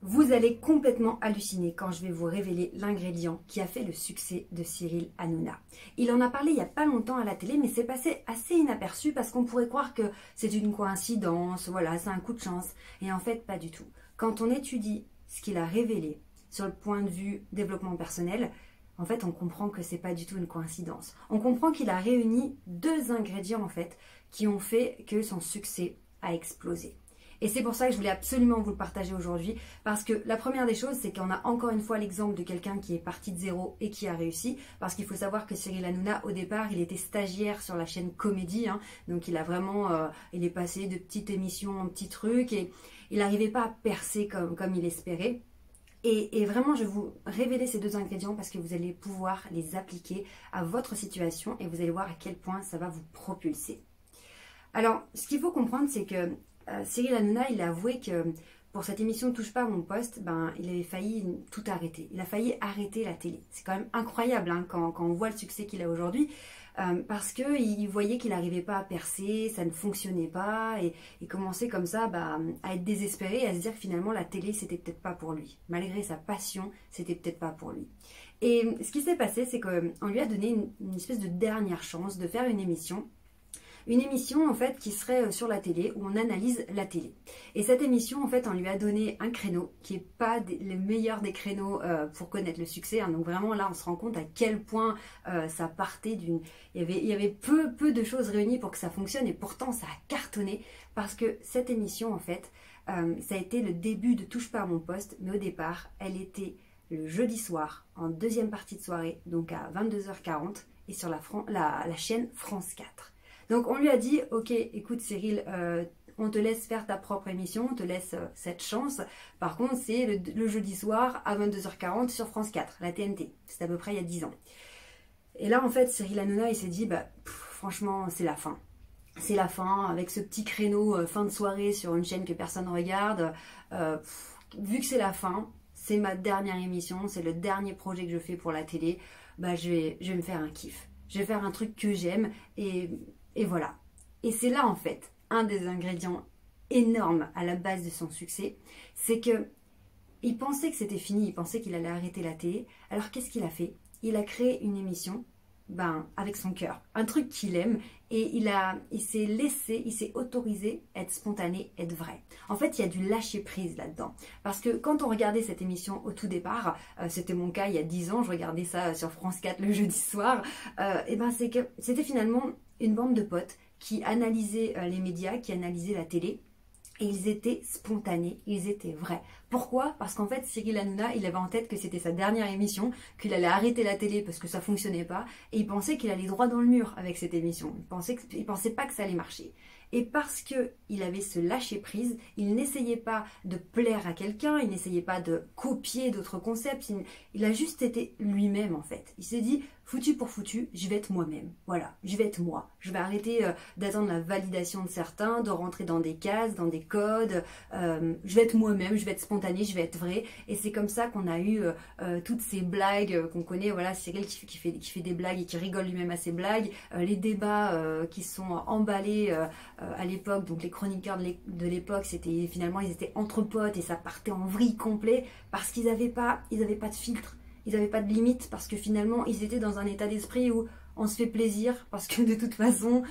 Vous allez complètement halluciner quand je vais vous révéler l'ingrédient qui a fait le succès de Cyril Hanouna. Il en a parlé il n'y a pas longtemps à la télé, mais c'est passé assez inaperçu parce qu'on pourrait croire que c'est une coïncidence, voilà, c'est un coup de chance. Et en fait, pas du tout. Quand on étudie ce qu'il a révélé sur le point de vue développement personnel, en fait, on comprend que c'est pas du tout une coïncidence. On comprend qu'il a réuni deux ingrédients, en fait, qui ont fait que son succès a explosé. Et c'est pour ça que je voulais absolument vous le partager aujourd'hui, parce que la première des choses, c'est qu'on a encore une fois l'exemple de quelqu'un qui est parti de zéro et qui a réussi, parce qu'il faut savoir que Cyril Hanouna, au départ, il était stagiaire sur la chaîne Comédie, donc il a vraiment, il est passé de petites émissions en petits trucs, et il n'arrivait pas à percer comme il espérait. Et vraiment, je vais vous révéler ces deux ingrédients parce que vous allez pouvoir les appliquer à votre situation et vous allez voir à quel point ça va vous propulser. Alors, ce qu'il faut comprendre, c'est que Cyril Hanouna, il a avoué que pour cette émission Touche pas à mon poste, il avait failli tout arrêter. Il a failli arrêter la télé. C'est quand même incroyable quand on voit le succès qu'il a aujourd'hui, parce qu'il voyait qu'il n'arrivait pas à percer, ça ne fonctionnait pas, et il commençait comme ça à être désespéré, à se dire que finalement la télé, c'était peut-être pas pour lui. Malgré sa passion, c'était peut-être pas pour lui. Et ce qui s'est passé, c'est qu'on lui a donné une espèce de dernière chance de faire une émission en fait qui serait sur la télé où on analyse la télé. Et cette émission en fait on lui a donné un créneau qui est pas le meilleur des créneaux pour connaître le succès. Donc vraiment là on se rend compte à quel point ça partait d'une... Il y avait peu de choses réunies pour que ça fonctionne et pourtant ça a cartonné parce que cette émission en fait ça a été le début de Touche pas à mon poste, mais au départ elle était le jeudi soir en deuxième partie de soirée, donc à 22h40 et sur la chaîne France 4. Donc on lui a dit, ok, écoute Cyril, on te laisse faire ta propre émission, on te laisse cette chance. Par contre, c'est le jeudi soir à 22h40 sur France 4, la TNT. C'est à peu près il y a 10 ans. Et là, en fait, Cyril Hanouna, il s'est dit, franchement, c'est la fin. C'est la fin, avec ce petit créneau fin de soirée sur une chaîne que personne ne regarde. Vu que c'est la fin, c'est ma dernière émission, c'est le dernier projet que je fais pour la télé, je vais me faire un kiff. Je vais faire un truc que j'aime et voilà. Et c'est là en fait un des ingrédients énormes à la base de son succès, c'est que il pensait que c'était fini, il pensait qu'il allait arrêter la télé. Alors qu'est-ce qu'il a fait? Il a créé une émission avec son cœur, un truc qu'il aime, et il s'est laissé, il s'est autorisé à être spontané, être vrai. En fait, il y a du lâcher prise là-dedans, parce que quand on regardait cette émission au tout départ, c'était mon cas il y a 10 ans, je regardais ça sur France 4 le jeudi soir, c'est que c'était finalement une bande de potes qui analysaient les médias, qui analysaient la télé. Et ils étaient spontanés, ils étaient vrais. Pourquoi? Parce qu'en fait, Cyril Hanouna, il avait en tête que c'était sa dernière émission, qu'il allait arrêter la télé parce que ça fonctionnait pas, et il pensait qu'il allait droit dans le mur avec cette émission. Il pensait pas que ça allait marcher. Et parce qu'il avait ce lâcher-prise, il n'essayait pas de plaire à quelqu'un, il n'essayait pas de copier d'autres concepts, il a juste été lui-même en fait. Il s'est dit, foutu pour foutu, je vais être moi-même. Voilà, je vais être moi. Je vais arrêter d'attendre la validation de certains, de rentrer dans des cases, dans des codes. Je vais être moi-même, je vais être spontané, je vais être vrai. Et c'est comme ça qu'on a eu toutes ces blagues qu'on connaît. Voilà, Cyril qui fait des blagues et qui rigole lui-même à ses blagues. Les débats qui sont emballés à l'époque. Donc les chroniqueurs de l'époque, c'était finalement ils étaient entre potes et ça partait en vrille complet parce qu'ils n'avaient pas de filtre. Ils n'avaient pas de limite parce que finalement, ils étaient dans un état d'esprit où on se fait plaisir parce que de toute façon,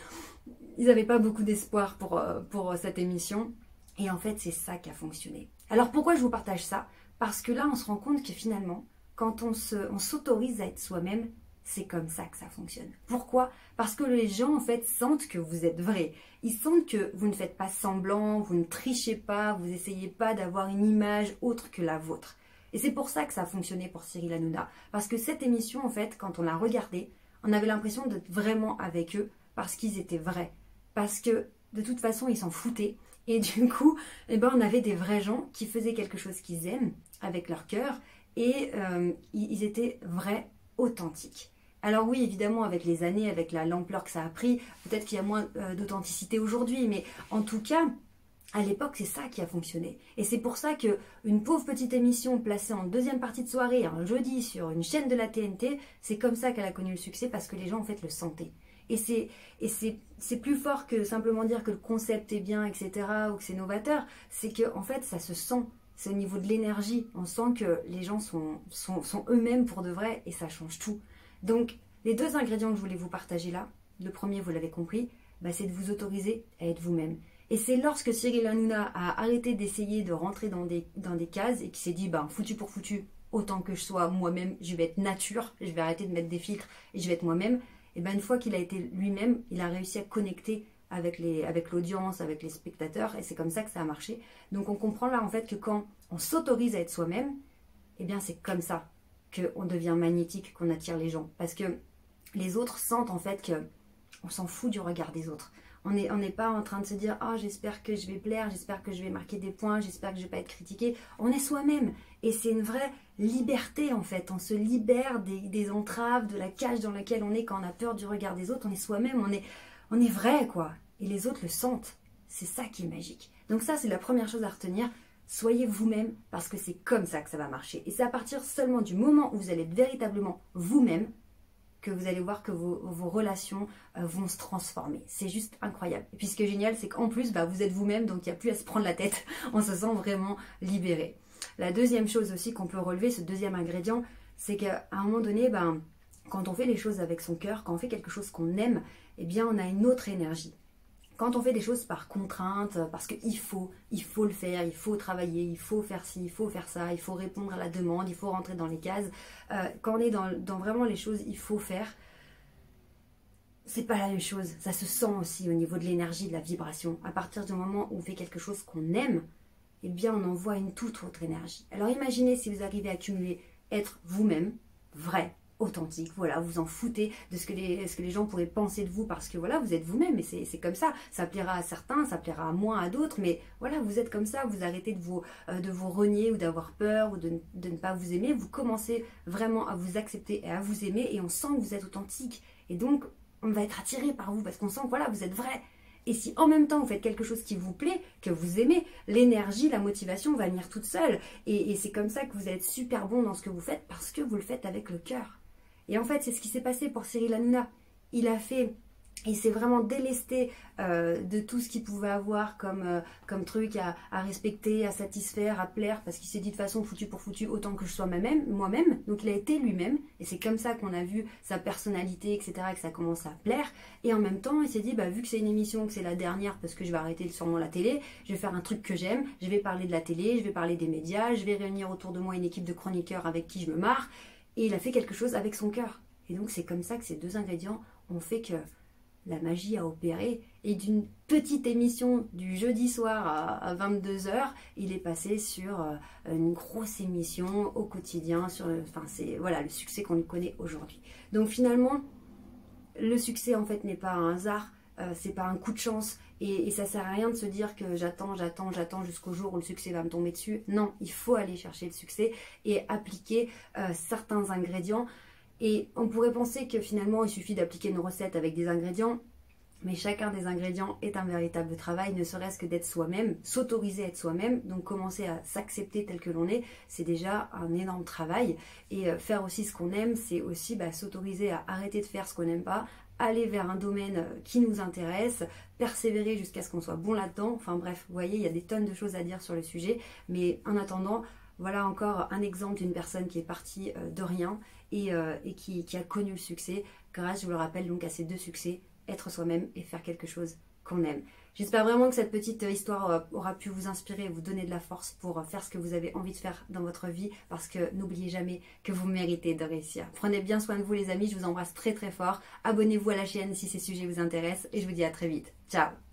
ils n'avaient pas beaucoup d'espoir pour cette émission. Et en fait, c'est ça qui a fonctionné. Alors pourquoi je vous partage ça? Parce que là, on se rend compte que finalement, quand on s'autorise à être soi-même, c'est comme ça que ça fonctionne. Pourquoi? Parce que les gens, en fait, sentent que vous êtes vrai. Ils sentent que vous ne faites pas semblant, vous ne trichez pas, vous n'essayez pas d'avoir une image autre que la vôtre. Et c'est pour ça que ça a fonctionné pour Cyril Hanouna. Parce que cette émission, en fait, quand on l'a regardée, on avait l'impression d'être vraiment avec eux parce qu'ils étaient vrais. Parce que, de toute façon, ils s'en foutaient. Et du coup, on avait des vrais gens qui faisaient quelque chose qu'ils aiment avec leur cœur. Et ils étaient vrais, authentiques. Alors oui, évidemment, avec les années, avec l'ampleur que ça a pris, peut-être qu'il y a moins d'authenticité aujourd'hui. Mais en tout cas... à l'époque, c'est ça qui a fonctionné. Et c'est pour ça qu'une pauvre petite émission placée en deuxième partie de soirée, un jeudi, sur une chaîne de la TNT, c'est comme ça qu'elle a connu le succès, parce que les gens, en fait, le sentaient. Et c'est plus fort que simplement dire que le concept est bien, etc., ou que c'est novateur. C'est que, en fait, ça se sent. c'est au niveau de l'énergie. On sent que les gens sont eux-mêmes pour de vrai et ça change tout. Donc, les deux ingrédients que je voulais vous partager là, le premier, vous l'avez compris, c'est de vous autoriser à être vous-même. Et c'est lorsque Cyril Hanouna a arrêté d'essayer de rentrer dans des cases et qui s'est dit, foutu pour foutu, autant que je sois moi-même, je vais être nature, je vais arrêter de mettre des filtres et je vais être moi-même, et une fois qu'il a été lui-même, il a réussi à connecter avec l'audience, avec les spectateurs, et c'est comme ça que ça a marché. Donc on comprend là en fait que quand on s'autorise à être soi-même, c'est comme ça qu'on devient magnétique, qu'on attire les gens. Parce que les autres sentent en fait qu'on s'en fout du regard des autres. On n'est pas en train de se dire « Ah, j'espère que je vais plaire, j'espère que je vais marquer des points, j'espère que je ne vais pas être critiqué. » On est soi-même. Et c'est une vraie liberté en fait. On se libère des entraves, de la cage dans laquelle on est quand on a peur du regard des autres. On est soi-même, on est vrai quoi. Et les autres le sentent. C'est ça qui est magique. Donc ça, c'est la première chose à retenir. Soyez vous-même parce que c'est comme ça que ça va marcher. Et c'est à partir seulement du moment où vous allez être véritablement vous-même que vous allez voir que vos relations vont se transformer. C'est juste incroyable. Et puis ce qui est génial, c'est qu'en plus, vous êtes vous-même, donc il n'y a plus à se prendre la tête. On se sent vraiment libéré. La deuxième chose aussi qu'on peut relever, ce deuxième ingrédient, c'est qu'à un moment donné, quand on fait les choses avec son cœur, quand on fait quelque chose qu'on aime, on a une autre énergie. Quand on fait des choses par contrainte, parce qu'il faut le faire, il faut travailler, il faut faire ci, il faut faire ça, il faut répondre à la demande, il faut rentrer dans les cases. Quand on est dans vraiment les choses il faut faire, c'est pas la même chose. Ça se sent aussi au niveau de l'énergie, de la vibration. À partir du moment où on fait quelque chose qu'on aime, on envoie une toute autre énergie. Alors imaginez si vous arrivez à cumuler être vous-même, vrai, authentique, voilà, vous en foutez de ce que les gens pourraient penser de vous parce que voilà, vous êtes vous-même et c'est comme ça plaira à certains, ça plaira à moins à d'autres, mais voilà, vous êtes comme ça, vous arrêtez de vous renier ou d'avoir peur ou de ne pas vous aimer, vous commencez vraiment à vous accepter et à vous aimer et on sent que vous êtes authentique et donc on va être attiré par vous parce qu'on sent que voilà, vous êtes vrai. Et si en même temps vous faites quelque chose qui vous plaît, que vous aimez, l'énergie, la motivation va venir toute seule et c'est comme ça que vous êtes super bon dans ce que vous faites parce que vous le faites avec le cœur. Et en fait, c'est ce qui s'est passé pour Cyril Hanouna. Il s'est vraiment délesté de tout ce qu'il pouvait avoir comme truc à respecter, à satisfaire, à plaire, parce qu'il s'est dit de façon foutu pour foutu, autant que je sois moi-même. Donc il a été lui-même, et c'est comme ça qu'on a vu sa personnalité, etc., que ça commence à plaire. Et en même temps, il s'est dit, vu que c'est une émission, que c'est la dernière, parce que je vais arrêter sûrement la télé, je vais faire un truc que j'aime, je vais parler de la télé, je vais parler des médias, je vais réunir autour de moi une équipe de chroniqueurs avec qui je me marre. Et il a fait quelque chose avec son cœur. Et donc c'est comme ça que ces deux ingrédients ont fait que la magie a opéré. Et d'une petite émission du jeudi soir à 22h, il est passé sur une grosse émission au quotidien. C'est voilà, le succès qu'on connaît aujourd'hui. Donc finalement, le succès en fait n'est pas un hasard. C'est pas un coup de chance et ça sert à rien de se dire que j'attends jusqu'au jour où le succès va me tomber dessus. Non, il faut aller chercher le succès et appliquer certains ingrédients. Et on pourrait penser que finalement il suffit d'appliquer une recette avec des ingrédients, mais chacun des ingrédients est un véritable travail, ne serait-ce que d'être soi-même, s'autoriser à être soi-même, donc commencer à s'accepter tel que l'on est, c'est déjà un énorme travail. Et faire aussi ce qu'on aime, c'est aussi s'autoriser à arrêter de faire ce qu'on n'aime pas, aller vers un domaine qui nous intéresse, persévérer jusqu'à ce qu'on soit bon là-dedans. Enfin bref, vous voyez, il y a des tonnes de choses à dire sur le sujet. Mais en attendant, voilà encore un exemple d'une personne qui est partie de rien et qui a connu le succès grâce, je vous le rappelle, donc à ces deux succès, être soi-même et faire quelque chose qu'on aime. J'espère vraiment que cette petite histoire aura pu vous inspirer et vous donner de la force pour faire ce que vous avez envie de faire dans votre vie parce que n'oubliez jamais que vous méritez de réussir. Prenez bien soin de vous les amis, je vous embrasse très très fort. Abonnez-vous à la chaîne si ces sujets vous intéressent et je vous dis à très vite. Ciao!